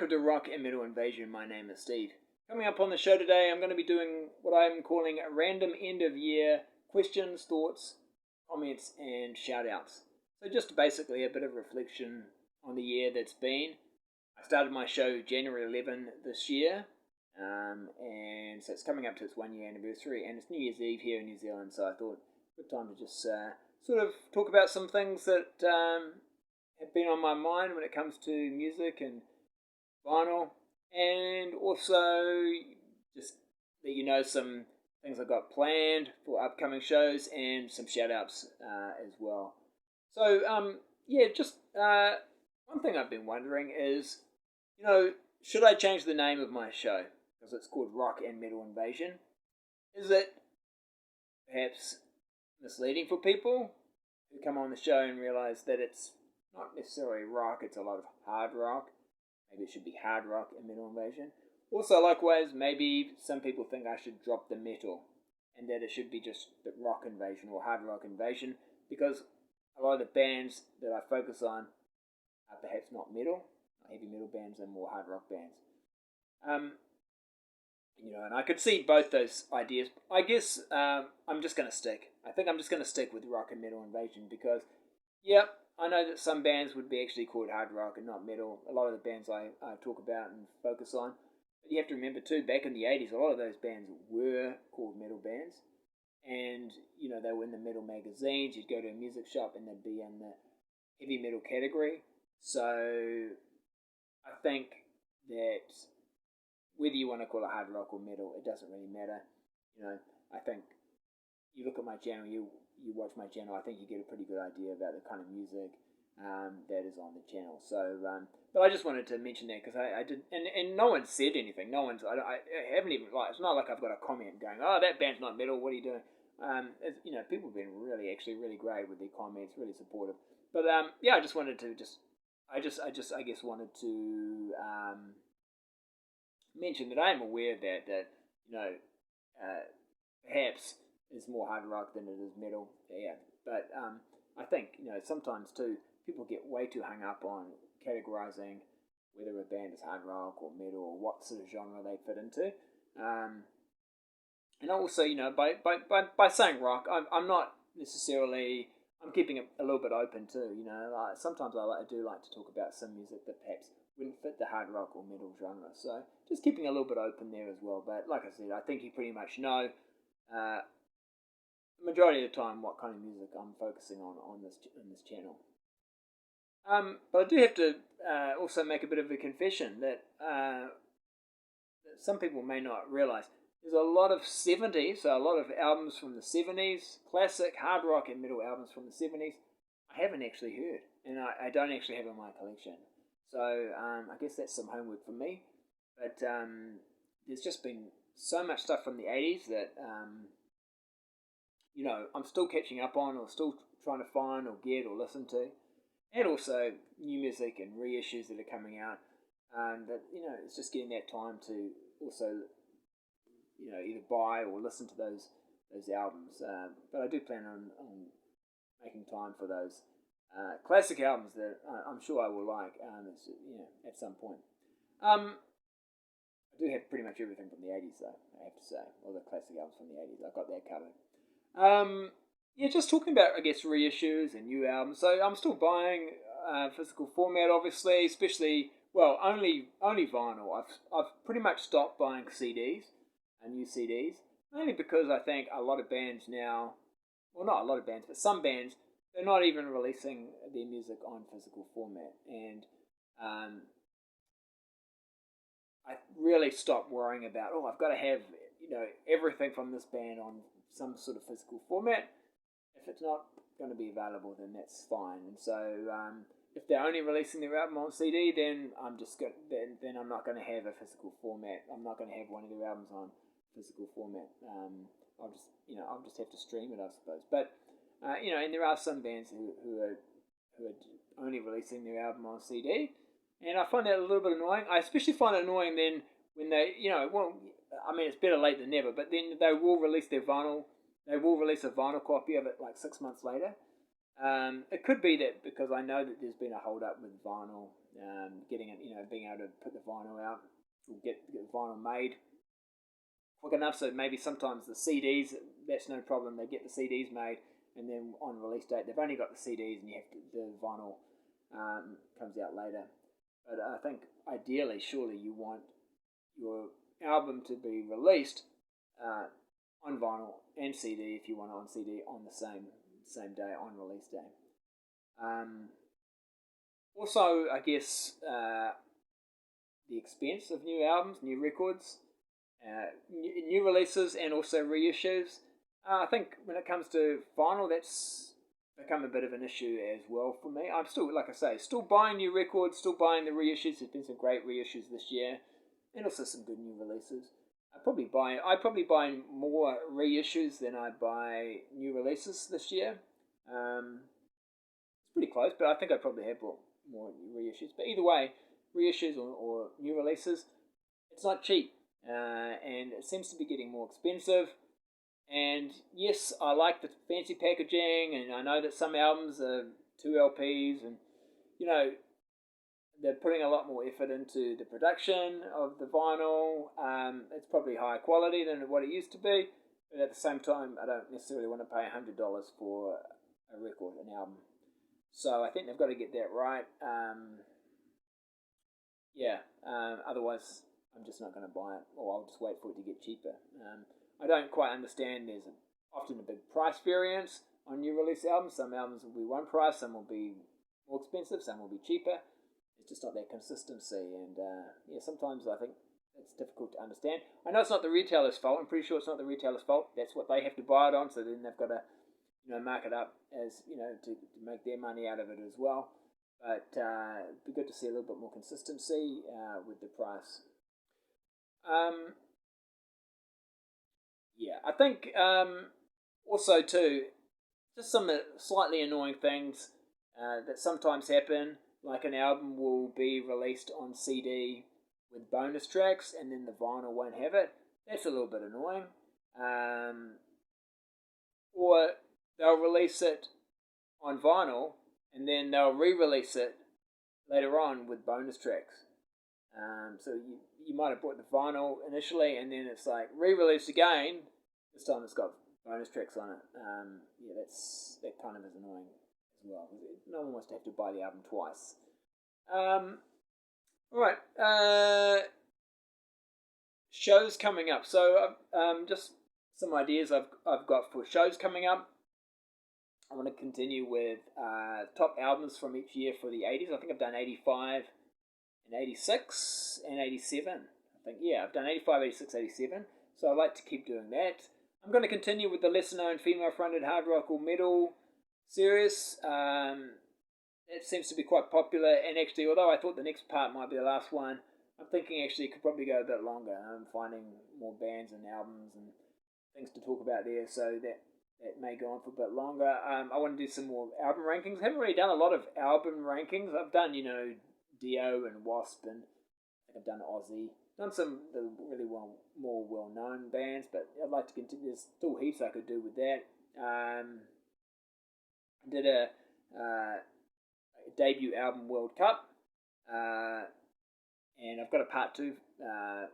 welcome to Rock and Metal Invasion. My name is Steve. Coming up on the show today, I'm going to be doing what I'm calling a random end of year questions, thoughts, comments, and shoutouts. So just basically a bit of reflection on the year that's been. I started my show January 11 this year, and so it's coming up to its 1 year anniversary, and it's New Year's Eve here in New Zealand, so I thought good time to just sort of talk about some things that have been on my mind when it comes to music and vinyl, and also just let you know some things I've got planned for upcoming shows and some shout outs as well. So, one thing I've been wondering is, should I change the name of my show? Because it's called Rock and Metal Invasion. Is it perhaps misleading for people who come on the show and realize that it's not necessarily rock, it's a lot of hard rock? Maybe it should be hard rock and metal invasion. Also, likewise, maybe some people think I should drop the metal and that it should be just the rock invasion or hard rock invasion, because a lot of the bands that I focus on are perhaps not metal, not heavy metal bands, and more hard rock bands. And I could see both those ideas. I guess I'm just going to stick. I think I'm just going to stick with rock and metal invasion because, I know that some bands would be actually called hard rock and not metal. A lot of the bands I talk about and focus on. But you have to remember too, back in the 80s, a lot of those bands were called metal bands. And, they were in the metal magazines. You'd go to a music shop and they'd be in the heavy metal category. So I think that whether you want to call it hard rock or metal, it doesn't really matter. I think you look at my channel, you watch my channel, I think you get a pretty good idea about the kind of music that is on the channel. So, but I just wanted to mention that because I did, and no one said anything. No one's, I haven't even, it's not like I've got a comment going, oh, that band's not metal, what are you doing? People have been really great with their comments, really supportive. But, I just wanted to I guess wanted to mention that I am aware that perhaps is more hard rock than it is metal. Yeah, but I think sometimes too people get way too hung up on categorizing whether a band is hard rock or metal or what sort of genre they fit into. And also, by saying rock, I'm not necessarily. I'm keeping it a little bit open too. Sometimes I do like to talk about some music that perhaps wouldn't fit the hard rock or metal genre. So just keeping a little bit open there as well. But like I said, I think you pretty much know the majority of the time what kind of music I'm focusing on this channel. But I do have to also make a bit of a confession that some people may not realise. There's a lot of 70s, so a lot of albums from the 70s, classic hard rock and metal albums from the 70s, I haven't actually heard, and I don't actually have in my collection. So I guess that's some homework for me. But there's just been so much stuff from the 80s that, I'm still catching up on or still trying to find or get or listen to. And also new music and reissues that are coming out. That, it's just getting that time to also either buy or listen to those albums. But I do plan on making time for those classic albums that I'm sure I will like at some point. I do have pretty much everything from the 80s though, I have to say. All the classic albums from the 80s, I've got that covered. Just talking about, I guess, reissues and new albums. So I'm still buying physical format, obviously, especially, only vinyl. I've pretty much stopped buying CDs. New CDs, mainly because I think a lot of bands now, well, not a lot of bands, but some bands, they're not even releasing their music on physical format, and I really stopped worrying about, I've got to have everything from this band on some sort of physical format. If it's not going to be available, then that's fine. And so if they're only releasing their album on CD, then I'm not going to have a physical format. I'm not going to have one of their albums on physical format. I'll just have to stream it, I suppose. But and there are some bands who are only releasing their album on CD, and I find that a little bit annoying. I especially find it annoying then when they, it's better late than never. But then they will release their vinyl. They will release a vinyl copy of it like 6 months later, It could be that because I know that there's been a hold up with vinyl, getting it, being able to put the vinyl out or get the vinyl made quick enough. So maybe sometimes the CDs, that's no problem. They get the CDs made, and then on release date, they've only got the CDs, and the vinyl comes out later. But I think ideally, surely you want your album to be released on vinyl and CD if you want it on CD on the same day on release day. Also, I guess the expense of new albums, new records, new releases, and also reissues. I think when it comes to vinyl, that's become a bit of an issue as well for me. I'm still, like I say, still buying new records, still buying the reissues. There's been some great reissues this year, and also some good new releases. I probably buy more reissues than I buy new releases this year. It's pretty close, but I think I probably have bought more reissues. But either way, reissues or new releases, it's not cheap, and it seems to be getting more expensive. And yes, I like the fancy packaging, and I know that some albums are 2 LPs, and you know they're putting a lot more effort into the production of the vinyl. It's probably higher quality than what it used to be, but at the same time, I don't necessarily want to pay $100 for a record, an album. So I think they've got to get that right. Otherwise, I'm just not going to buy it, or I'll just wait for it to get cheaper. I don't quite understand. There's often a big price variance on new release albums. Some albums will be one price, some will be more expensive, some will be cheaper. It's just not that consistency, and sometimes I think it's difficult to understand. I know it's not the retailer's fault. I'm pretty sure it's not the retailer's fault. That's what they have to buy it on, so then they've got to mark it up as to make their money out of it as well. But it'd be good to see a little bit more consistency with the price. I think also too, just some slightly annoying things that sometimes happen. Like an album will be released on CD with bonus tracks, and then the vinyl won't have it. That's a little bit annoying. Or they'll release it on vinyl, and then they'll re-release it later on with bonus tracks. So you might have bought the vinyl initially, and then it's like re-released again. This time it's got bonus tracks on it. That kind of is annoying as well. No one wants to have to buy the album twice. Alright. Shows coming up. So just some ideas I've got for shows coming up. I want to continue with top albums from each year for the 80s. I think I've done 85 and 86 and 87. I've done 85, 86, 87. So I'd like to keep doing that. I'm going to continue with the lesser known female fronted hard rock or metal series. It seems to be quite popular, and actually, although I thought the next part might be the last one, I'm thinking actually it could probably go a bit longer. I'm finding more bands and albums and things to talk about there, so that may go on for a bit longer. I want to do some more album rankings. I haven't really done a lot of album rankings. I've done, Dio and Wasp, and I've done Ozzy. Done some really more well-known bands, but I'd like to continue. There's still heaps I could do with that. I did a debut album World Cup, and I've got a part 2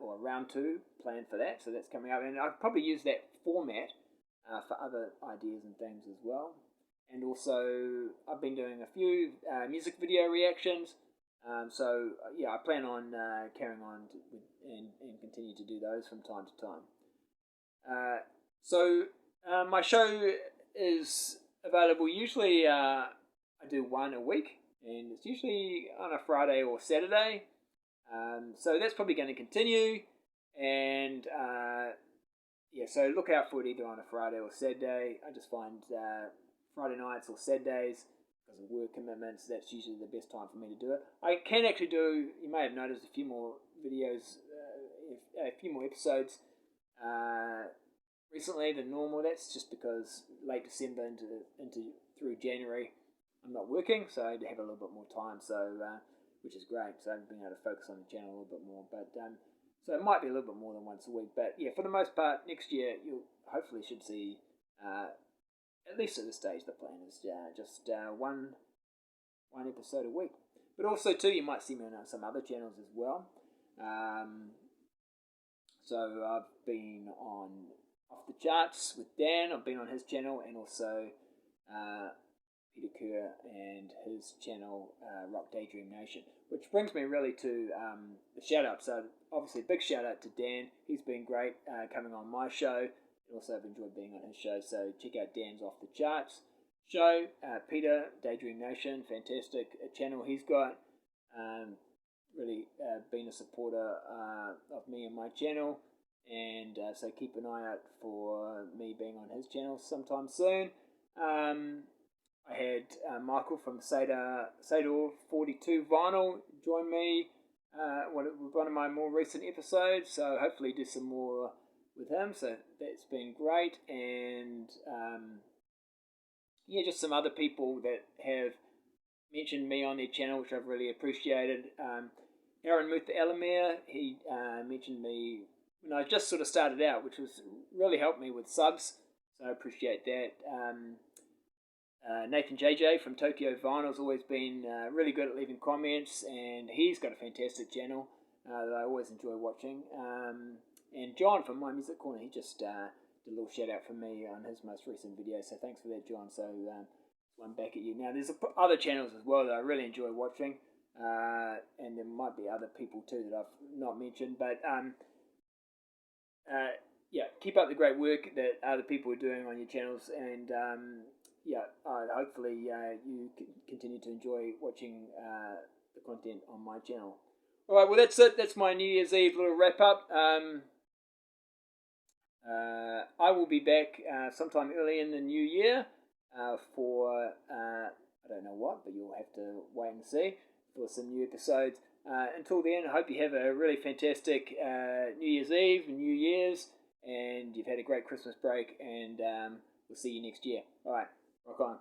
or round 2 planned for that, so that's coming up, and I'll probably use that format for other ideas and things as well. And also, I've been doing a few music video reactions. I plan on carrying on and continue to do those from time to time. My show is available. Usually, I do one a week, and it's usually on a Friday or Saturday. So that's probably going to continue, and so look out for it either on a Friday or Saturday. I just find Friday nights or Saturdays, because of work commitments, that's usually the best time for me to do it. I can actually do, you may have noticed, a few more videos, a few more episodes recently than normal. That's just because late December into through January, I'm not working, so I have a little bit more time, which is great. So I've been able to focus on the channel a little bit more. But so it might be a little bit more than once a week. But yeah, for the most part, next year you hopefully should see at least at this stage, the plan is just one episode a week. But also too, you might see me on some other channels as well. So I've been on Off the Charts with Dan. I've been on his channel, and also Peter Kerr and his channel Rock Daydream Nation. Which brings me really to the shout out. So obviously a big shout out to Dan. He's been great coming on my show. Also I've enjoyed being on his show. So check out Dan's Off the Charts show. Peter, Daydream Nation, fantastic channel he's got. Really been a supporter of me and my channel, and so keep an eye out for me being on his channel sometime soon. I had Michael from Sador 42 Vinyl join me with one of my more recent episodes, so hopefully do some more with him, so that's been great. And just some other people that have mentioned me on their channel, which I've really appreciated. Aaron Muth Elamir, he mentioned me when I just sort of started out, which was really helped me with subs, so I appreciate that. Nathan JJ from Tokyo Vinyl has always been really good at leaving comments, and he's got a fantastic channel that I always enjoy watching. And John from My Music Corner, he just did a little shout out for me on his most recent video, so thanks for that, John. So one back at you. Now there's other channels as well that I really enjoy watching, and there might be other people too that I've not mentioned, but keep up the great work that other people are doing on your channels, and hopefully you continue to enjoy watching the content on my channel. Alright, well that's it. That's my New Year's Eve little wrap up. I will be back sometime early in the new year for, I don't know what, but you'll have to wait and see, for some new episodes. Until then, I hope you have a really fantastic New Year's Eve and New Year's, and you've had a great Christmas break, and we'll see you next year. Alright, rock on.